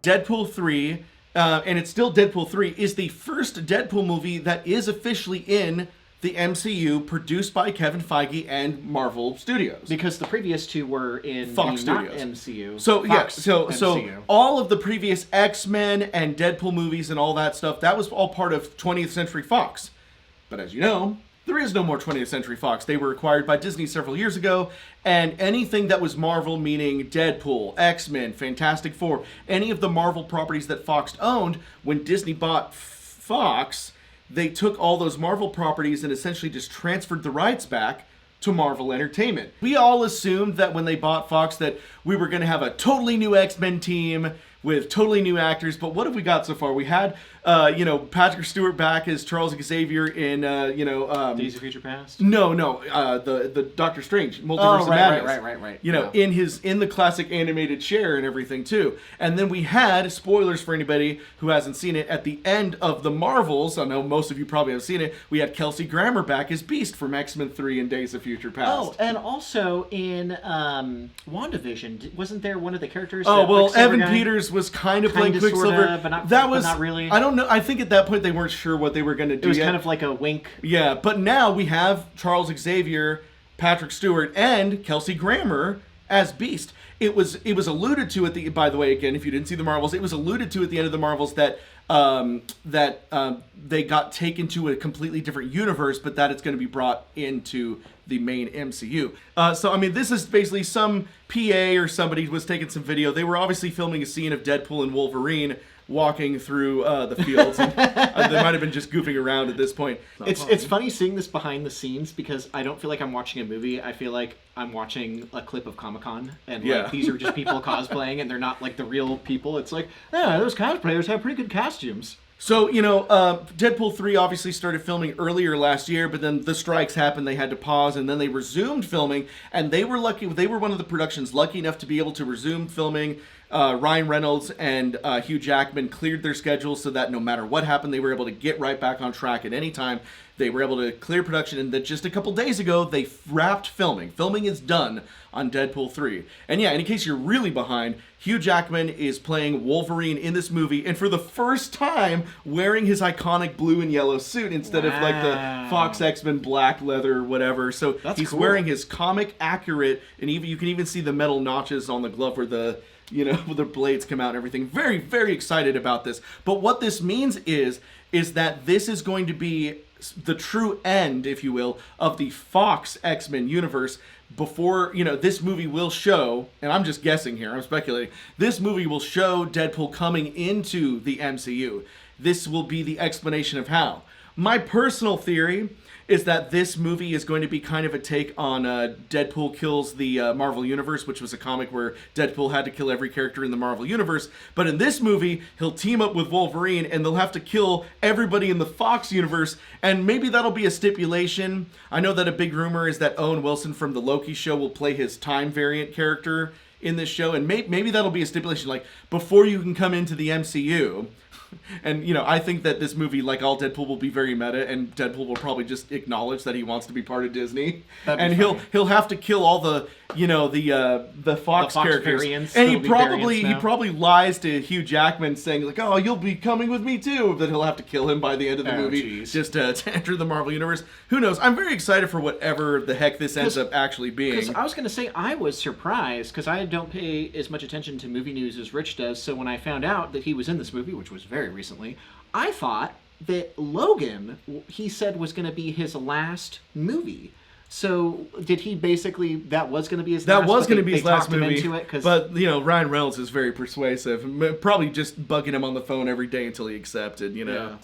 Deadpool 3, and it's still Deadpool 3, is the first Deadpool movie that is officially in the MCU, produced by Kevin Feige and Marvel Studios. Because the previous two were in Fox the Studios. not MCU. So Fox so MCU. all of the previous X-Men and Deadpool movies and all that stuff, that was all part of 20th Century Fox. But as you know, there is no more 20th Century Fox. They were acquired by Disney several years ago, and anything that was Marvel, meaning Deadpool, X-Men, Fantastic Four, any of the Marvel properties that Fox owned, when Disney bought Fox, they took all those Marvel properties and essentially just transferred the rights back to Marvel Entertainment. We all assumed that when they bought Fox that we were going to have a totally new X-Men team with totally new actors, but what have we got so far? We had, Patrick Stewart back as Charles Xavier in, Days of Future Past? No, the Doctor Strange, Multiverse of Madness. Right. In the classic animated chair and everything too. And then we had, spoilers for anybody who hasn't seen it, at the end of the Marvels, I know most of you probably have seen it, we had Kelsey Grammer back as Beast from X-Men 3 and Days of Future Past. Oh, and also in WandaVision, wasn't there one of the characters? Evan Peters was kind of playing Quicksilver. But not really. I don't know. I think at that point they weren't sure what they were going to do. It was kind of like a wink. Yeah, but now we have Charles Xavier, Patrick Stewart, and Kelsey Grammer as Beast. It was alluded to at the. By the way, again, if you didn't see the Marvels, it was alluded to at the end of the Marvels that they got taken to a completely different universe, but that it's going to be brought into the main MCU. This is basically some PA or somebody was taking some video. They were obviously filming a scene of Deadpool and Wolverine walking through the fields. And, they might have been just goofing around at this point. It's funny seeing this behind the scenes because I don't feel like I'm watching a movie. I feel like I'm watching a clip of Comic-Con, and these are just people cosplaying, and they're not like the real people. It's like, those cosplayers have pretty good costumes. So, Deadpool 3 obviously started filming earlier last year, but then the strikes happened, they had to pause, and then they resumed filming, and they were one of the productions lucky enough to be able to resume filming. Ryan Reynolds and Hugh Jackman cleared their schedules so that no matter what happened, they were able to get right back on track at any time. They were able to clear production, and that just a couple days ago, they wrapped filming. Filming is done on Deadpool 3. And yeah, in case you're really behind, Hugh Jackman is playing Wolverine in this movie, and for the first time, wearing his iconic blue and yellow suit instead of like the Fox X-Men black leather or whatever. So he's cool. Wearing his comic accurate, and you can even see the metal notches on the glove where the blades come out and everything. Very, very excited about this. But what this means is that this is going to be the true end, if you will, of the Fox X-Men universe. Before, this movie will show, and I'm just guessing here, I'm speculating, this movie will show Deadpool coming into the MCU. This will be the explanation of how. My personal theory is that this movie is going to be kind of a take on Deadpool Kills the Marvel Universe, which was a comic where Deadpool had to kill every character in the Marvel Universe. But in this movie, he'll team up with Wolverine, and they'll have to kill everybody in the Fox universe, and maybe that'll be a stipulation. I know that a big rumor is that Owen Wilson from the Loki show will play his time variant character in this show, and maybe that'll be a stipulation, like, before you can come into the MCU. And, I think that this movie, like all Deadpool, will be very meta, and Deadpool will probably just acknowledge that he wants to be part of Disney. And he'll have to kill all the Fox characters. Variants, and he probably lies to Hugh Jackman saying, like, oh, you'll be coming with me too, but he'll have to kill him by the end of the movie just to enter the Marvel Universe. Who knows? I'm very excited for whatever the heck this ends up actually being. Because I was going to say, I was surprised, because I don't pay as much attention to movie news as Rich does, so when I found out that he was in this movie, which was very recently, I thought that Logan, he said, was going to be his last movie. So did he basically, that was going to be his last movie? That was going to be his last movie, but, Ryan Reynolds is very persuasive. Probably just bugging him on the phone every day until he accepted, Yeah.